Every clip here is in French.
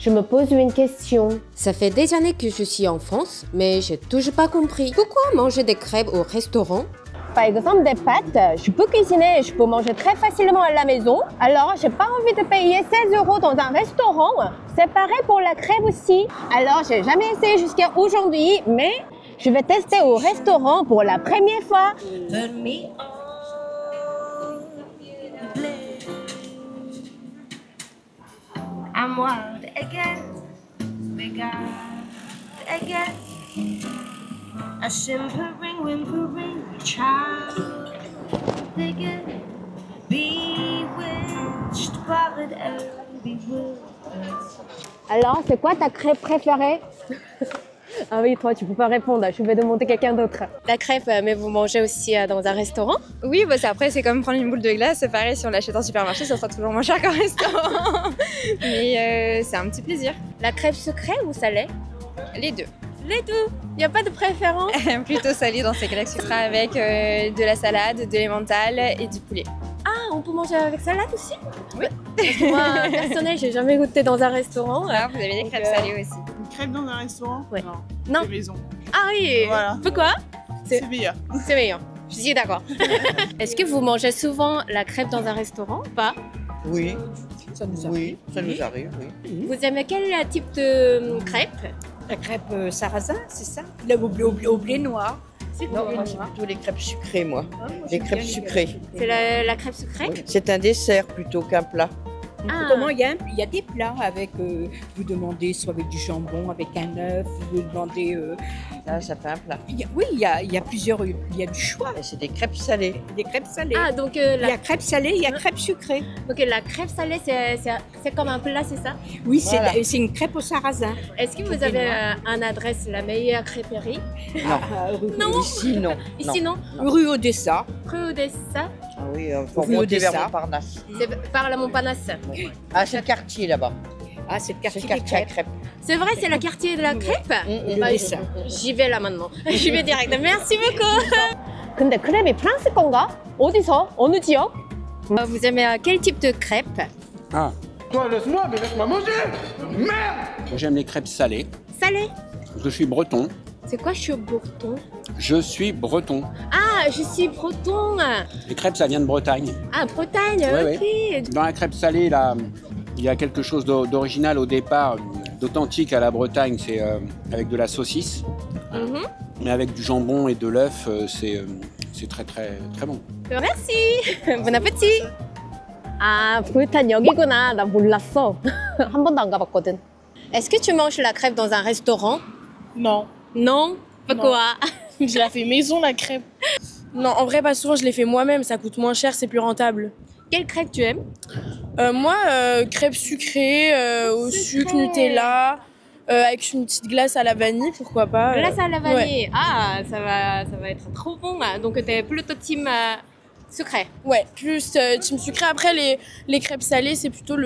Je me pose une question. Ça fait des années que je suis en France, mais j'ai toujours pas compris. Pourquoi manger des crêpes au restaurant? Par exemple, des pâtes, je peux cuisiner, je peux manger très facilement à la maison. Alors, j'ai pas envie de payer 16 € dans un restaurant. C'est pareil pour la crêpe aussi. Alors, j'ai jamais essayé jusqu'à aujourd'hui, mais je vais tester au restaurant pour la première fois. I'm wild again, bigger again. A simpering, whimpering child again. Bewitched, bothered and bewildered. Alors, c'est quoi ta crêpe préférée? Ah oui, toi, tu peux pas répondre. Je vais demander quelqu'un d'autre. La crêpe, mais vous mangez aussi dans un restaurant? Oui, bah après c'est comme prendre une boule de glace, c'est pareil, si on l'achète en supermarché, ça sera toujours moins cher qu'un restaurant. Mais c'est un petit plaisir. La crêpe sucrée ou salée? Les deux. Les deux. Il n'y a pas de préférence? Plutôt salé dans ces cas-là, que ce sera avec de la salade, de l'emmental et du poulet. Ah, on peut manger avec salade aussi? Oui. Parce que moi, personnel, j'ai jamais goûté dans un restaurant. Ah, vous avez des crêpes salées aussi. Une crêpe dans un restaurant? Ouais. Non. Non. C'est maison. Ah oui. Voilà. Pourquoi? C'est meilleur. C'est meilleur. Je suis d'accord. Est-ce que vous mangez souvent la crêpe dans un restaurant ou pas? Oui, ça nous arrive. Oui, ça nous arrive, oui. Vous aimez quel type de crêpe? La crêpe sarrasin, c'est ça? Au blé noir. C'est Non, moi, c'est plutôt les crêpes sucrées, moi. Les crêpes sucrées. C'est la crêpe sucrée? Oui. C'est un dessert plutôt qu'un plat. Ah. Comment il y a des plats avec, vous demandez soit avec du jambon, avec un œuf, vous demandez... Ça fait un plat. Oui, il y a plusieurs, il y a du choix. Et c'est des crêpes salées. Des crêpes salées. Ah, donc Il y a crêpe salée, il y a crêpe sucrée. donc la crêpe salée, c'est comme un plat, c'est ça? Oui, Voilà. c'est une crêpe au sarrasin. Est-ce que vous avez un adresse, la meilleure crêperie? Non. Ici, non. Ici, non? Rue Odessa. Rue Odessa? Ah oui, il faut Rue remonter vers Odessa. Montparnasse. C'est par la Montparnasse. Ah, c'est le quartier là-bas. Ah, c'est le C'est quartier le des quartier à crêpes. crêpes. C'est vrai, c'est le quartier de la crêpe? Le dessin. J'y vais là maintenant. J'y vais direct. Merci beaucoup. 근데 크랩이 프랑스 건가? 어디서? 어느 지역? Vous aimez quel type de crêpe? Ah, Toi, laisse-moi, mais laisse-moi manger! Merde! j'aime les crêpes salées. Salé? Je suis breton. C'est quoi, je suis breton? Je suis breton. Ah, je suis breton. Les crêpes, ça vient de Bretagne. Ah, Bretagne, Ouais, ok. Dans la crêpe salée, là, il y a quelque chose d'original au départ, d'authentique à la Bretagne, c'est avec de la saucisse. Mhm. Mais avec du jambon et de l'œuf, c'est très très très bon. Merci. Bon appétit. 아, 불탄 여기구나. 나 몰랐어. 한 번도 안 가봤거든. Est-ce que tu manges la crêpe dans un restaurant? Non, Non. Pourquoi? je la fais maison la crêpe. Non, en vrai pas souvent, je l'ai fait moi-même, ça coûte moins cher, c'est plus rentable. Quelle crêpe tu aimes? Moi, crêpe sucrée, au sucre, Nutella, avec une petite glace à la vanille, pourquoi pas. Glace à la vanille. Ah, ça va être trop bon. Donc t'es plutôt team sucré. Ouais, plus team sucré. Après, les crêpes salées, c'est plutôt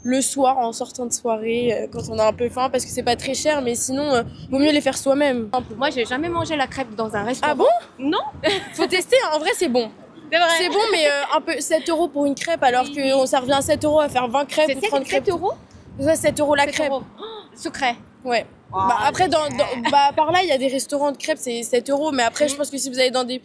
le soir, en sortant de soirée, quand on a un peu faim, parce que c'est pas très cher, mais sinon, vaut mieux les faire soi-même. Moi, j'ai jamais mangé la crêpe dans un restaurant. Ah bon? Non. Faut tester, en vrai, c'est bon. C'est vrai. C'est bon, mais un peu 7 € pour une crêpe, alors que ça revient à 7 € à faire 20 crêpes ou C'est 30 crêpes. 7 €? Ouais, 7 € la 7 crêpe. €. Oh, sucré. Ouais. Bah, après, par là, il y a des restaurants de crêpes, c'est 7 €. Mais après, je pense que si vous allez dans des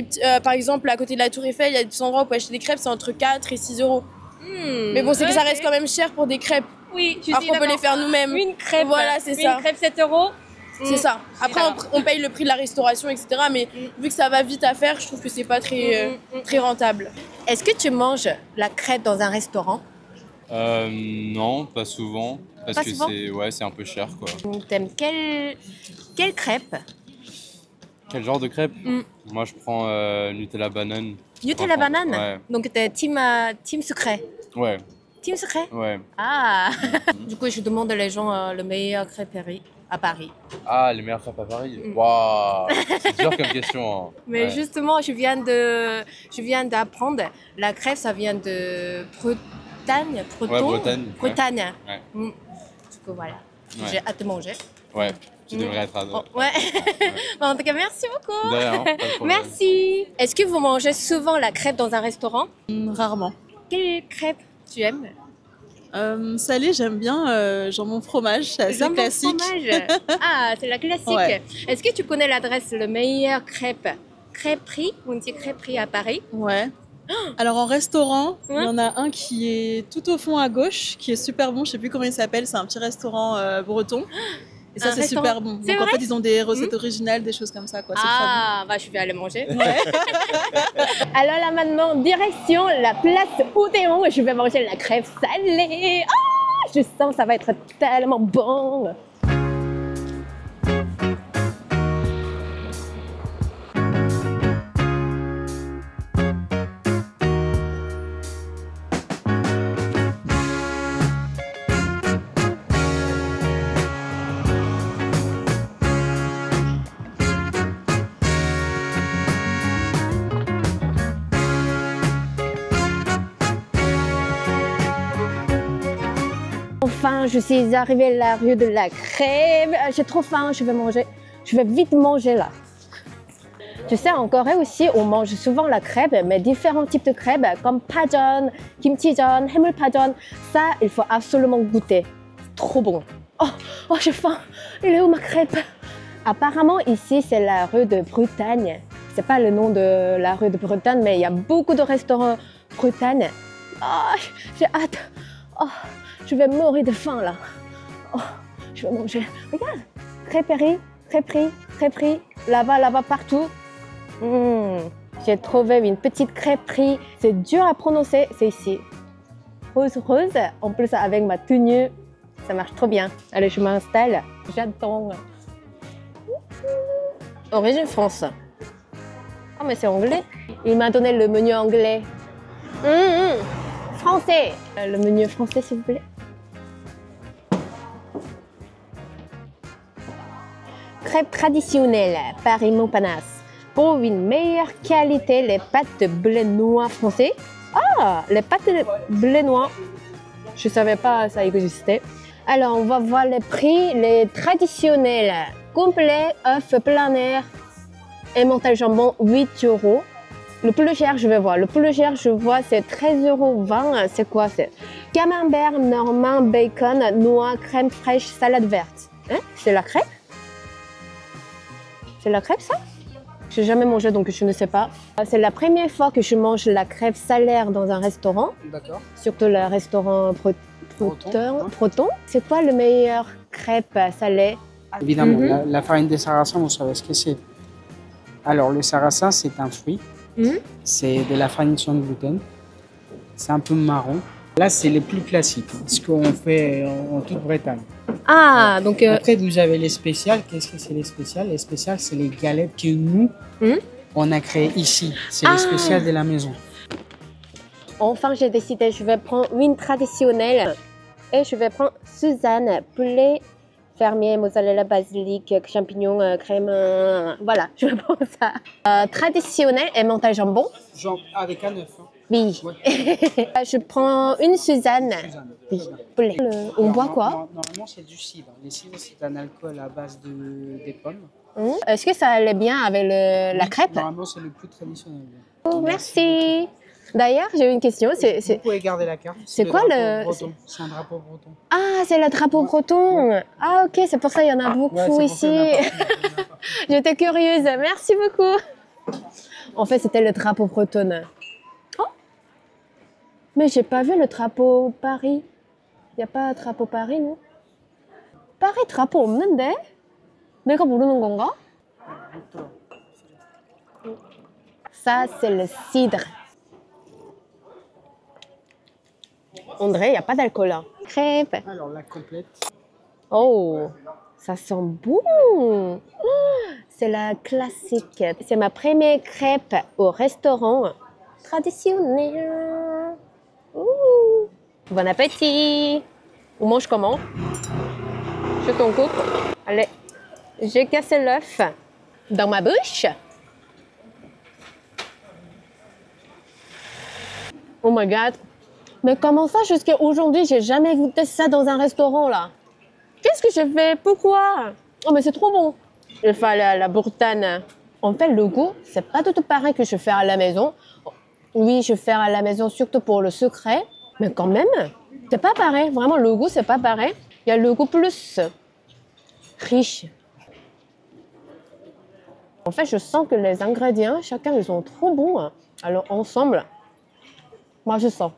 petits, par exemple, à côté de la Tour Eiffel, il y a des endroits où vous pouvez acheter des crêpes, c'est entre 4 et 6 €. Mais bon, c'est que ça reste quand même cher pour des crêpes. Oui, je suis Après, on peut d'accord. les faire nous-mêmes. Une crêpe. Voilà, c'est ça. Une crêpe 7 €. C'est ça. Après, on paye le prix de la restauration, etc. Mais vu que ça va vite à faire, je trouve que c'est pas très, très rentable. Est-ce que tu manges la crêpe dans un restaurant? Non, pas souvent. Parce Pas que souvent c'est un peu cher, quoi. T'aimes quelle crêpe? Quel genre de crêpe? Moi, je prends Nutella banane. Nutella banane? Ouais. Donc t'es team sucré? Ouais, Team sucré? ouais. Ah. Du coup, je demande aux gens le meilleur crêperie à Paris. Ah, les meilleures crêpes à Paris? Waouh! C'est dur comme question. Hein. Mais Ouais. justement, je viens d'apprendre, la crêpe, ça vient de Bretagne. Ouais, Bretagne. Bretagne. Ouais. Du coup, voilà. Ouais. J'ai hâte de manger. Ouais, tu devrais être à Oh, ouais. Bon, en tout cas, merci beaucoup. De rien, pas de problème. Merci. Est-ce que vous mangez souvent la crêpe dans un restaurant? Rarement. Quelle crêpe tu aimes? Salé, j'aime bien jambon fromage, c'est assez Jambon classique. fromage. Ah, c'est la classique. Ouais. Est-ce que tu connais l'adresse, le meilleur crêpe? Crêperie, on dit crêperie à Paris. Ouais. Alors en restaurant, il Ouais. y en a un qui est tout au fond à gauche, qui est super bon, je sais plus comment il s'appelle, c'est un petit restaurant breton. Et ça Un c'est restaurant. super bon. C'est Donc en vrai fait ils ont des recettes originales, des choses comme ça quoi. C'est Ah, bah je vais aller manger. très bon. Ouais. Alors là maintenant, direction la place Odéon. Je vais manger la crêpe salée. Ah, je sens ça va être tellement bon. Enfin, je suis arrivée à la rue de la crêpe. J'ai trop faim, je vais manger. Je vais vite manger là. Tu sais, en Corée aussi, on mange souvent la crêpe, mais différents types de crêpes, comme pajeon, kimchijeon, 해물파전. Ça, il faut absolument goûter. C'est trop bon. Oh, j'ai faim. Il est où ma crêpe? Apparemment, ici, c'est la rue de Bretagne. C'est pas le nom de la rue de Bretagne, mais il y a beaucoup de restaurants Bretagne. Oh, j'ai hâte. Oh, je vais mourir de faim là. Oh, je vais manger. Regarde, crêperie, crêperie, crêperie. Là-bas, partout. J'ai trouvé une petite crêperie. C'est dur à prononcer, c'est ici. Rose, rose. En plus, avec ma tenue, ça marche trop bien. Allez, je m'installe. J'attends. Origine France. Oh, mais c'est anglais. Il m'a donné le menu anglais. Français. Le menu français, s'il vous plaît. Crêpes traditionnelles, Paris-Montparnasse. Pour une meilleure qualité, les pâtes de blé noir français. Ah, les pâtes de blé noir. Je ne savais pas ça existait. Alors, on va voir les prix. Les traditionnels, complet, œuf plein air, emmental jambon, 8 €. Le plus cher, je vais voir. Le plus cher, je vois, c'est 13,20 €. C'est quoi? C'est camembert, normand, bacon, noix, crème fraîche, salade verte. Hein? C'est la crêpe? C'est la crêpe, ça? Je n'ai jamais mangé, donc je ne sais pas. C'est la première fois que je mange la crêpe salaire dans un restaurant. D'accord. Surtout le restaurant Proton. C'est quoi le meilleur crêpe salée? Évidemment, la farine de sarrasin, vous savez ce que c'est. Alors, le sarrasin, c'est un fruit. C'est de la farine sans gluten. C'est un peu marron. Là, c'est les plus classiques, ce qu'on fait en toute Bretagne. Ah, donc... Après, vous avez les spéciales. Qu'est-ce que c'est les spéciales? Les spéciales, c'est les galettes que nous, on a créées ici. C'est les spéciales de la maison. Enfin, j'ai décidé, je vais prendre une traditionnelle. Et je vais prendre Suzanne, poulet fermier, mozzarella, basilic, champignons, crème. Voilà, je vais prendre ça. Traditionnel, emmental jambon. Genre avec un œuf. Hein. Oui. Je prends une Suzanne. Oui. Poulet. On boit quoi? Normalement, c'est du cidre. Le cidre, c'est un alcool à base des pommes. Est-ce que ça allait bien avec la crêpe? Normalement, c'est le plus traditionnel. Oh, merci. D'ailleurs, j'ai une question. Vous pouvez garder la carte. C'est quoi le... C'est un drapeau breton. Ah, c'est le drapeau breton. Ah, ok, c'est pour ça qu'il y en a beaucoup ici. J'étais curieuse. Merci beaucoup. En fait, c'était le drapeau breton. Oh, mais j'ai pas vu le drapeau Paris. Il n'y a pas drapeau Paris, non? Paris drapeau 없는데? 내가 모르는 건가? Ça, c'est le cidre. André, il n'y a pas d'alcool là. Crêpe. Alors, la complète. Oh, ça sent bon. C'est la classique. C'est ma première crêpe au restaurant traditionnel. Ouh. Bon appétit. On mange comment? Je t'en coupe. Allez, j'ai cassé l'œuf dans ma bouche. Oh my god. Mais comment ça, jusqu'à aujourd'hui, j'ai jamais goûté ça dans un restaurant, là? Qu'est-ce que j'ai fait? Pourquoi? Oh, mais c'est trop bon. Je fais à la Bretagne. En fait, le goût, c'est pas tout pareil que je fais à la maison. Oui, je fais à la maison, surtout pour le secret. Mais quand même, C'est pas pareil, vraiment le goût c'est pas pareil. Il y a le goût plus riche. En fait, je sens que les ingrédients, chacun ils sont trop bons. Alors ensemble, moi je sens.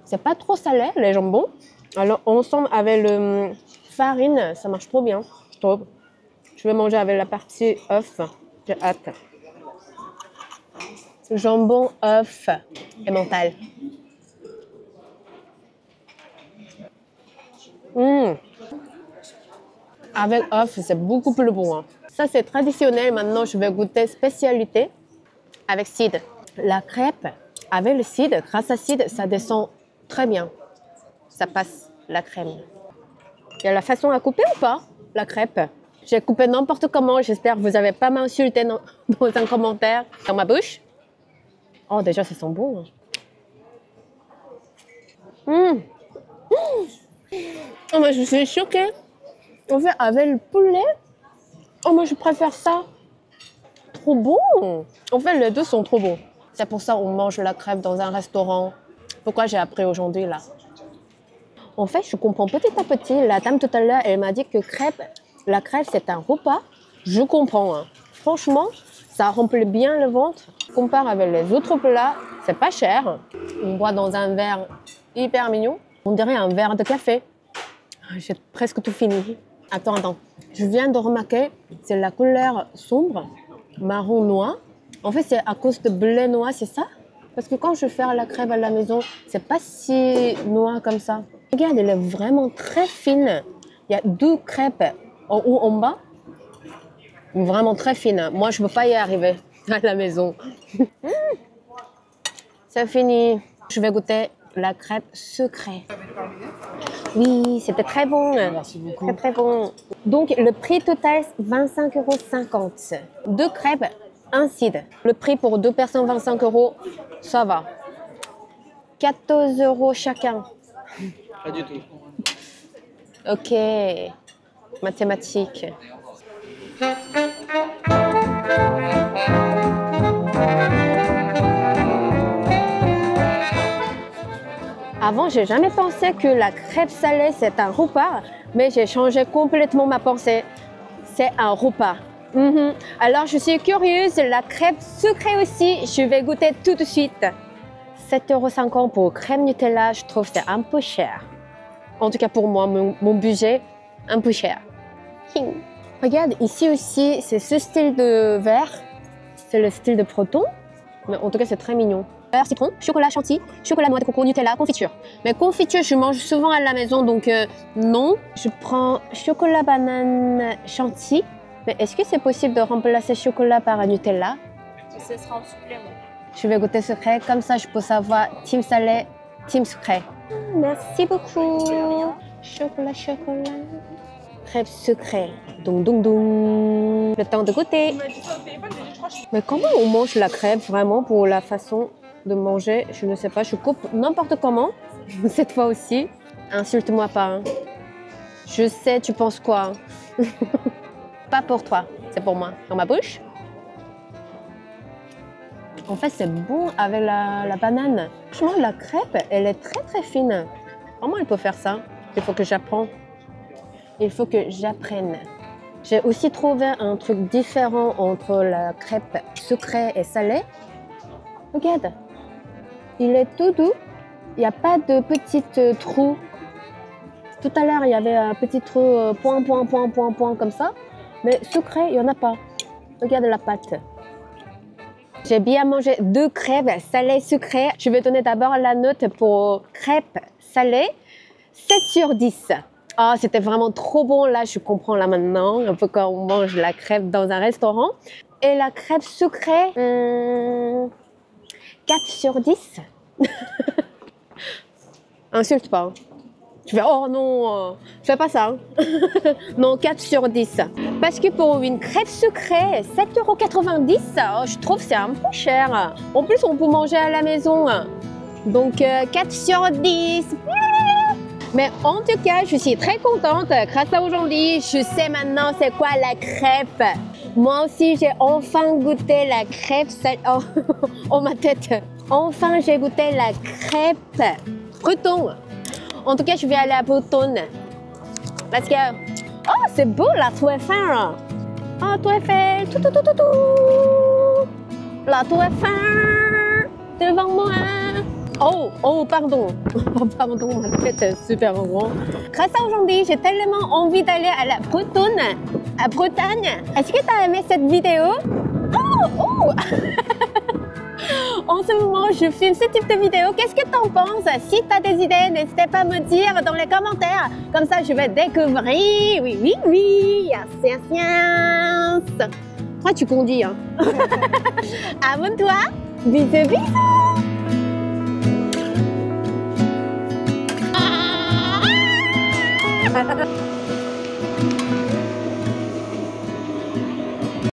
C'est pas trop salé les jambons. Alors ensemble avec le farine, ça marche trop bien, je trouve. Je vais manger avec la partie œuf. J'ai hâte. Jambon, œuf et mental. Avec œuf, c'est beaucoup plus bon. Ça, c'est traditionnel. Maintenant, je vais goûter spécialité avec cidre. La crêpe, avec le cidre, grâce à cidre, ça descend très bien. Ça passe la crème. Il y a la façon à couper ou pas, la crêpe? J'ai coupé n'importe comment. J'espère que vous n'avez pas m'insulté dans un commentaire. Dans ma bouche. Oh, déjà, ça sent bon. Oh, moi, je suis choquée. En fait, avec le poulet, oh, moi, je préfère ça. Trop bon. En fait, les deux sont trop bons. C'est pour ça qu'on mange la crêpe dans un restaurant. Pourquoi j'ai appris aujourd'hui, là? En fait, je comprends petit à petit. La dame, tout à l'heure, elle m'a dit que la crêpe, c'est un repas. Je comprends. Franchement, ça remplit bien le ventre. Comparé avec les autres plats, c'est pas cher. On boit dans un verre hyper mignon. On dirait un verre de café. J'ai presque tout fini. Attends. Je viens de remarquer, c'est la couleur sombre, marron noir. En fait, c'est à cause de blé noir, c'est ça? Parce que quand je fais la crêpe à la maison, c'est pas si noir comme ça. Regarde, elle est vraiment très fine. Il y a 2 crêpes en haut, en bas. Vraiment très fine. Moi, je ne peux pas y arriver à la maison. C'est fini. Je vais goûter la crêpe sucrée. Oui, c'était très bon. Merci beaucoup. Très bon. Donc, le prix total, 25,50 €. 2 crêpes, 1 cidre. Le prix pour 2 personnes, 25 €, ça va. 14 € chacun. Pas du tout. Ok. Mathématiques. Avant, j'ai jamais pensé que la crêpe salée, c'est un repas, mais j'ai changé complètement ma pensée. C'est un repas. Alors, je suis curieuse, la crêpe sucrée aussi, je vais goûter tout de suite. 7,50 € pour crème Nutella, je trouve que c'est un peu cher. En tout cas pour moi, mon budget, un peu cher. Regarde, ici aussi, c'est ce style de verre. C'est le style de Proton. Mais en tout cas, c'est très mignon. Beurre, citron, chocolat chantilly, chocolat noix de coco, Nutella, confiture. Mais confiture, je mange souvent à la maison, donc non. Je prends chocolat banane chantilly. Mais est-ce que c'est possible de remplacer chocolat par un Nutella? Ce sera en supplément. Je vais goûter sucré, comme ça je peux savoir team salé, team sucré. Merci beaucoup. Chocolat. Crêpe sucrée. Le temps de goûter. Mais comment on mange la crêpe vraiment pour la façon de manger? Je ne sais pas, je coupe n'importe comment. Cette fois aussi. Insulte-moi pas. Hein. Je sais, tu penses quoi? Pas pour toi, c'est pour moi. Dans ma bouche. En fait, c'est bon avec la banane. Franchement, la crêpe, elle est très très fine. Comment elle peut faire ça? Il faut que j'apprenne. Il faut que j'apprenne. J'ai aussi trouvé un truc différent entre la crêpe sucrée et salée. Regarde, il est tout doux. Il n'y a pas de petits trous. Tout à l'heure, il y avait un petit trou point comme ça. Mais sucré, il n'y en a pas. Regarde la pâte. J'ai bien mangé 2 crêpes salées sucrées. Je vais donner d'abord la note pour crêpes salées. 7 sur 10. Oh, c'était vraiment trop bon. Là, je comprends là maintenant, un peu quand on mange la crêpe dans un restaurant. Et la crêpe sucrée, 4 sur 10. Insulte pas. Je fais, oh non, fais pas ça. Non, 4 sur 10. Parce que pour une crêpe sucrée, 7,90 €, je trouve que c'est un peu cher. En plus, on peut manger à la maison. Donc, 4 sur 10. Mais en tout cas, je suis très contente. Grâce à aujourd'hui, je sais maintenant c'est quoi la crêpe. Moi aussi, j'ai enfin goûté la crêpe. Oh, ma tête. Enfin, j'ai goûté la crêpe Breton. En tout cas, je vais aller à Bretonne. Let's go. Oh, c'est beau la Tour Eiffel. Oh, Tour Eiffel. Tout. La Tour Eiffel. Devant moi. Oh, pardon. Pardon, ma tête est super grande. Grâce à aujourd'hui, j'ai tellement envie d'aller à la Bretonne, à Bretagne. Est-ce que tu as aimé cette vidéo? Oh. En ce moment, je filme ce type de vidéo. Qu'est-ce que tu en penses? Si tu as des idées, n'hésitez pas à me dire dans les commentaires. Comme ça, je vais découvrir. Oui. Yes. Toi, tu conduis, hein? Abonne-toi. Bisous. Ha ha ha.